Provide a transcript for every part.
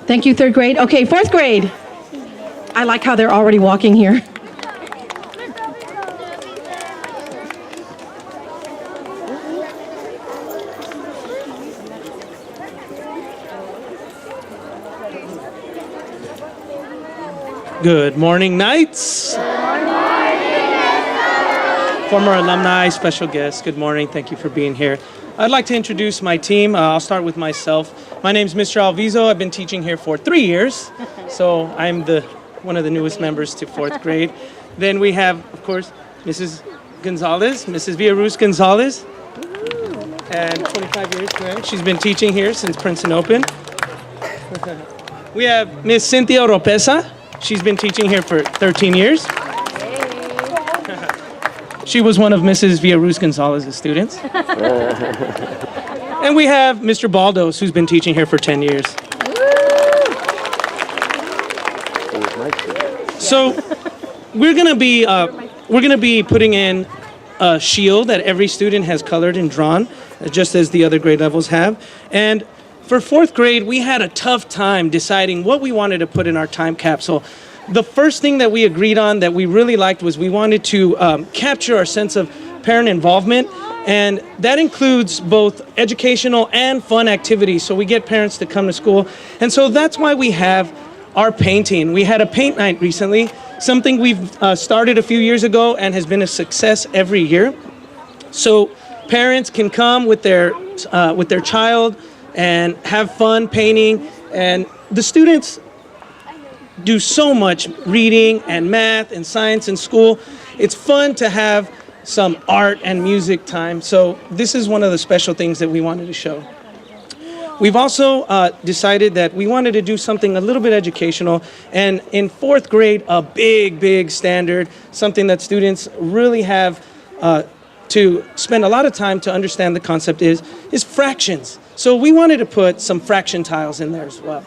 Thank you, third grade. Okay, fourth grade. I like how they're already walking here. Good morning, Knights. Former alumni, special guests, good morning. Thank you for being here. I'd like to introduce my team. I'll start with myself. My name's Mr. Alviso. I've been teaching here for 3 years, so I'm one of the newest members to fourth grade. Then we have, of course, Mrs. Gonzalez, Mrs. Villaruz Gonzalez, and 25 years, correct? She's been teaching here since Princeton opened. We have Miss Cynthia Oropesa. She's been teaching here for 13 years. She was one of Mrs. Villaruz Gonzalez's students. And we have Mr. Baldos, who's been teaching here for 10 years. So we're gonna be putting in a shield that every student has colored and drawn, just as the other grade levels have. And for fourth grade, we had a tough time deciding what we wanted to put in our time capsule. The first thing that we agreed on that we really liked was we wanted to capture our sense of parent involvement, and that includes both educational and fun activities, so we get parents to come to school. And so that's why we have our painting. We had a paint night recently, something we've started a few years ago and has been a success every year. So parents can come with their child and have fun painting, and the students do so much reading and math and science in school. It's fun to have some art and music time. So this is one of the special things that we wanted to show. We've also decided that we wanted to do something a little bit educational, and in fourth grade, a big standard, something that students really have to spend a lot of time to understand the concept is fractions. So we wanted to put some fraction tiles in there as well.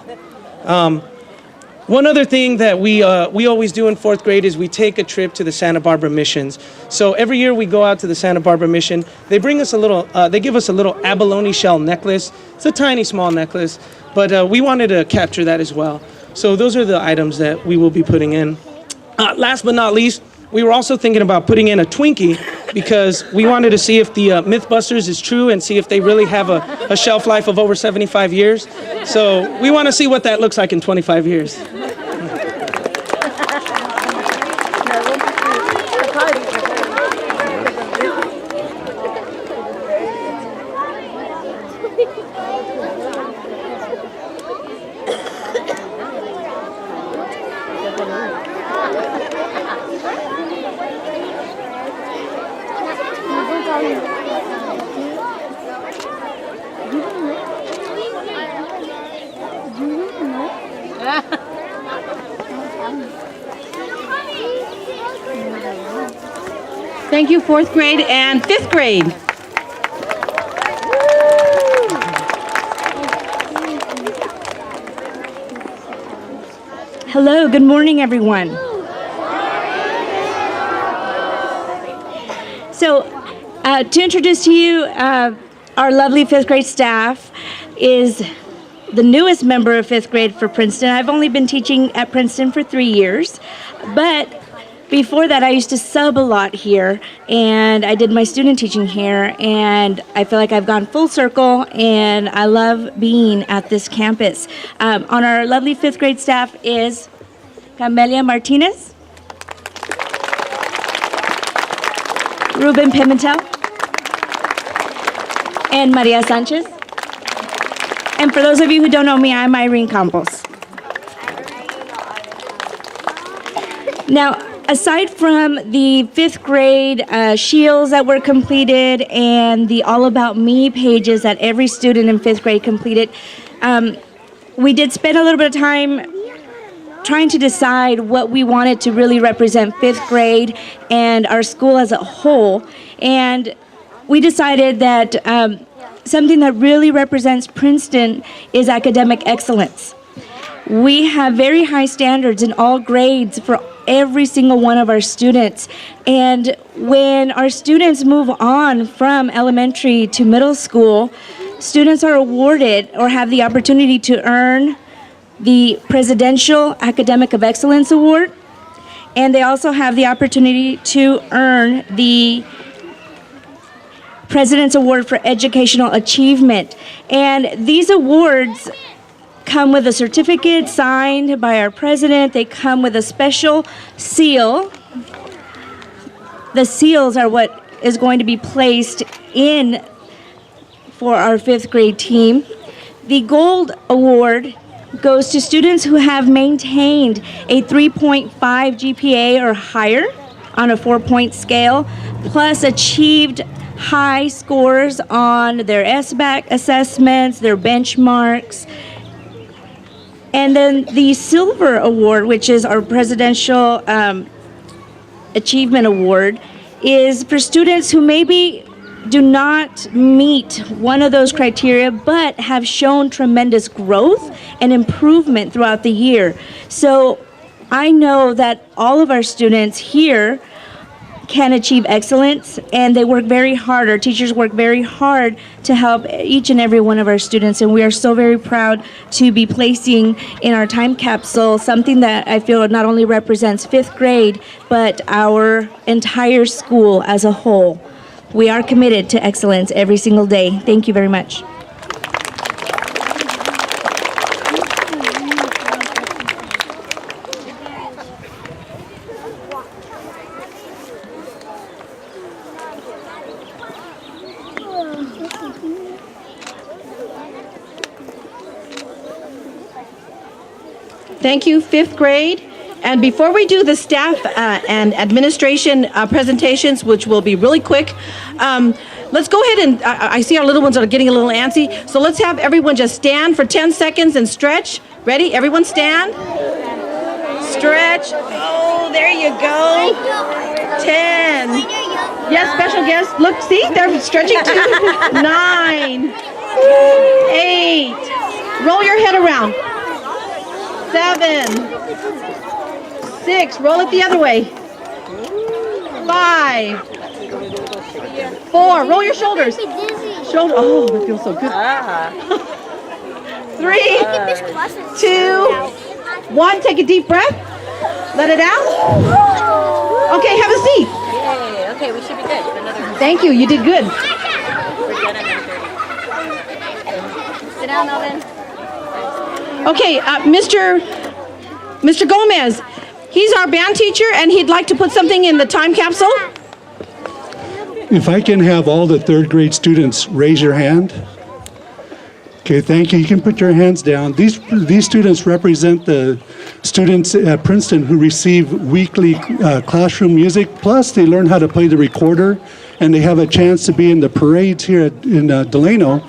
One other thing that we always do in fourth grade is we take a trip to the Santa Barbara missions. So every year we go out to the Santa Barbara mission. They bring us they give us a little abalone shell necklace. It's a tiny, small necklace, but we wanted to capture that as well. So those are the items that we will be putting in. Last but not least, we were also thinking about putting in a Twinkie because we wanted to see if the Mythbusters is true and see if they really have a shelf life of over 75 years. So we want to see what that looks like in 25 years. Thank you, fourth grade and fifth grade. Hello, good morning, everyone. So, to introduce to you, our lovely fifth grade staff is the newest member of fifth grade for Princeton. I've only been teaching at Princeton for 3 years, but before that, I used to sub a lot here, and I did my student teaching here, and I feel like I've gone full circle, and I love being at this campus. On our lovely fifth grade staff is Camelia Martinez, Ruben Pimentel, and Maria Sanchez. And for those of you who don't know me, I'm Irene Campos. Now, aside from the fifth grade shields that were completed and the All About Me pages that every student in fifth grade completed, we did spend a little bit of time trying to decide what we wanted to really represent fifth grade and our school as a whole. And we decided that something that really represents Princeton is academic excellence. We have very high standards in all grades for every single one of our students. And when our students move on from elementary to middle school, students are awarded or have the opportunity to earn the Presidential Academic of Excellence Award, and they also have the opportunity to earn the President's Award for Educational Achievement. And these awards come with a certificate signed by our president. They come with a special seal. The seals are what is going to be placed in for our 5th grade team. The Gold Award goes to students who have maintained a 3.5 GPA or higher on a 4-point scale, plus achieved high scores on their SBAC assessments, their benchmarks. And then the Silver Award, which is our Presidential Achievement Award, is for students who maybe do not meet one of those criteria but have shown tremendous growth and improvement throughout the year. So I know that all of our students here can achieve excellence, and they work very hard. Our teachers work very hard to help each and every one of our students, and we are so very proud to be placing in our time capsule something that I feel not only represents 5th grade, but our entire school as a whole. We are committed to excellence every single day. Thank you very much. Thank you, 5th grade. And before we do the staff and administration presentations, which will be really quick, let's go ahead and, I see our little ones are getting a little antsy, so let's have everyone just stand for 10 seconds and stretch. Ready? Everyone stand. Stretch. Oh, there you go. 10. Yes, special guest. Look, see, they're stretching too. 9. 8. Roll your head around. 7. 6. Roll it the other way. 5. 4. Roll your shoulders. Shoulder. Oh, that feels so good. 3, 2, 1. Take a deep breath. Let it out. Okay, have a seat. Yay. Okay, we should be good for another. Thank you. You did good. We're done at 9:30. Sit down, Melvin. Okay, Mr. Gomez, he's our band teacher, and he'd like to put something in the time capsule. If I can have all the 3rd grade students raise your hand. Okay, thank you. You can put your hands down. These students represent the students at Princeton who receive weekly classroom music, plus they learn how to play the recorder, and they have a chance to be in the parades here in Delano.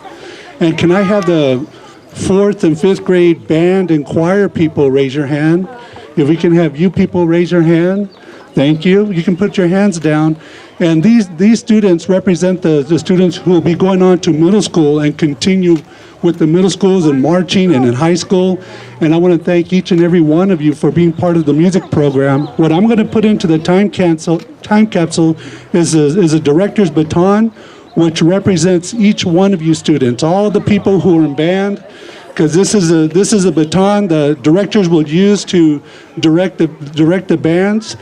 And can I have the 4th and 5th grade band and choir people raise your hand? If we can have you people raise your hand. Thank you. You can put your hands down. And these students represent the students who will be going on to middle school and continue with the middle schools and marching and in high school. And I want to thank each and every one of you for being part of the music program. What I'm going to put into the time capsule is a director's baton, which represents each one of you students, all the people who are in band, because this is a baton the directors will use to direct the bands.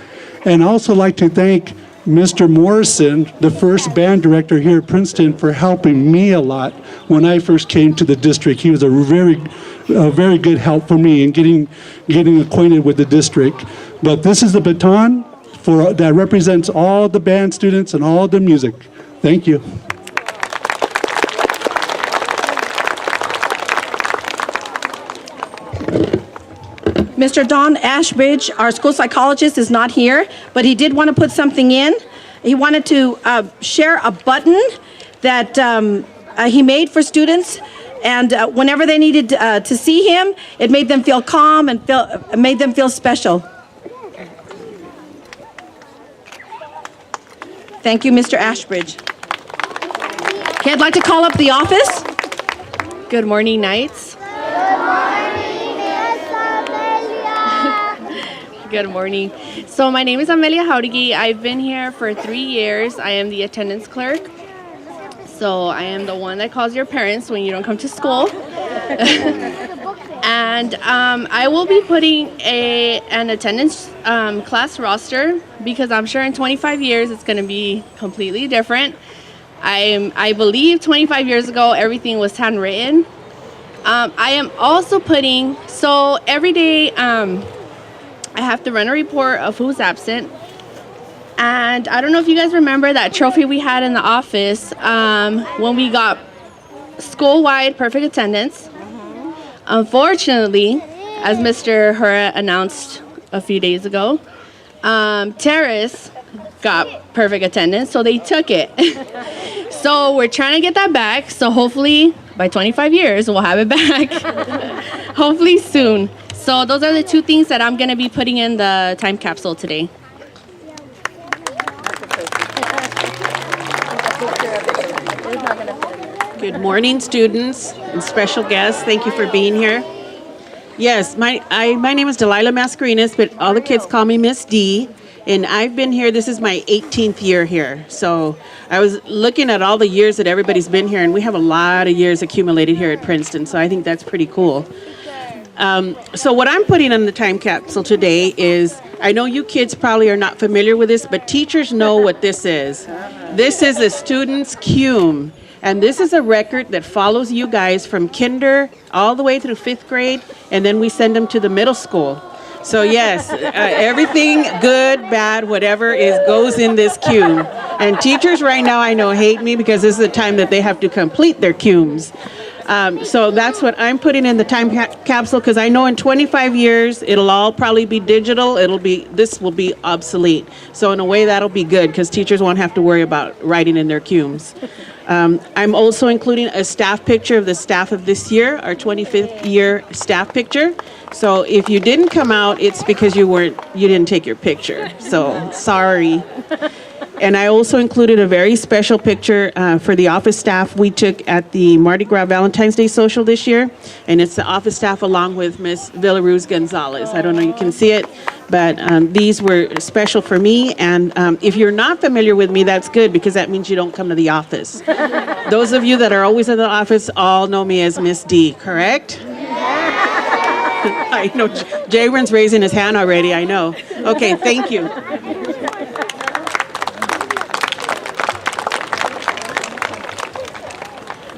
And I also like to thank Mr. Morrison, the first band director here at Princeton, for helping me a lot when I first came to the district. He was a very good help for me in getting acquainted with the district. But this is the baton that represents all the band students and all the music. Thank you. Mr. Don Ashbridge, our school psychologist, is not here, but he did want to put something in. He wanted to share a button that he made for students, and whenever they needed to see him, it made them feel calm and made them feel special. Thank you, Mr. Ashbridge. Okay, I'd like to call up the office. Good morning, Knights. Good morning. So my name is Amelia Jauregui. I've been here for 3 years. I am the attendance clerk. So I am the one that calls your parents when you don't come to school. And I will be putting an attendance class roster because I'm sure in 25 years it's going to be completely different. I believe 25 years ago everything was handwritten. I am also putting, so every day I have to run a report of who's absent. And I don't know if you guys remember that trophy we had in the office when we got school-wide perfect attendance. Unfortunately, as Mr. Hura announced a few days ago, Terrace got perfect attendance, so they took it. So we're trying to get that back, so hopefully by 25 years we'll have it back. Hopefully soon. So those are the two things that I'm going to be putting in the time capsule today. Good morning, students and special guests. Thank you for being here. Yes, my name is Delilah Mascarenas, but all the kids call me Miss D. And I've been here, this is my 18th year here. So I was looking at all the years that everybody's been here, and we have a lot of years accumulated here at Princeton. So I think that's pretty cool. So what I'm putting in the time capsule today is, I know you kids probably are not familiar with this, but teachers know what this is. This is a student's cume. And this is a record that follows you guys from kinder all the way through 5th grade, and then we send them to the middle school. So yes, everything good, bad, whatever goes in this cume. And teachers right now I know hate me because this is the time that they have to complete their cumes. So that's what I'm putting in the time capsule, because I know in 25 years it'll all probably be digital. This will be obsolete. So in a way that'll be good because teachers won't have to worry about writing in their cumes. I'm also including a staff picture of the staff of this year, our 25th year staff picture. So if you didn't come out, it's because you didn't take your picture. So sorry. And I also included a very special picture for the office staff we took at the Mardi Gras Valentine's Day social this year. And it's the office staff along with Miss Villaruz Gonzalez. I don't know if you can see it, but these were special for me. And if you're not familiar with me, that's good because that means you don't come to the office. Those of you that are always in the office all know me as Miss D, correct? I know Jayron's raising his hand already, I know. Okay, thank you.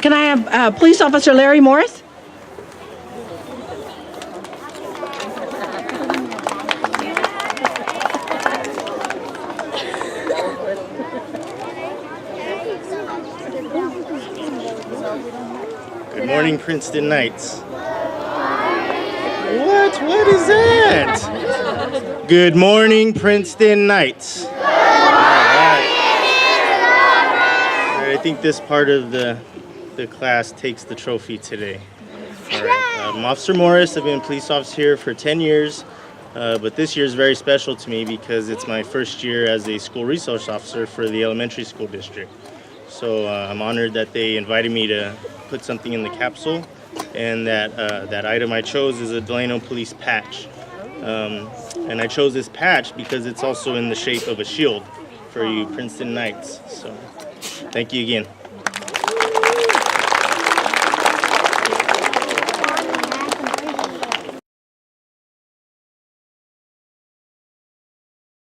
Can I have Police Officer Larry Morris? Good morning, Princeton Knights. What is that? Good morning, Princeton Knights. All right. I think this part of the class takes the trophy today. All right. I'm Officer Morris. I've been a police officer here for 10 years, but this year is very special to me because it's my first year as a school resource officer for the elementary school district. So I'm honored that they invited me to put something in the capsule, and that item I chose is a Delano Police patch. And I chose this patch because it's also in the shape of a shield for you Princeton Knights. So thank you again.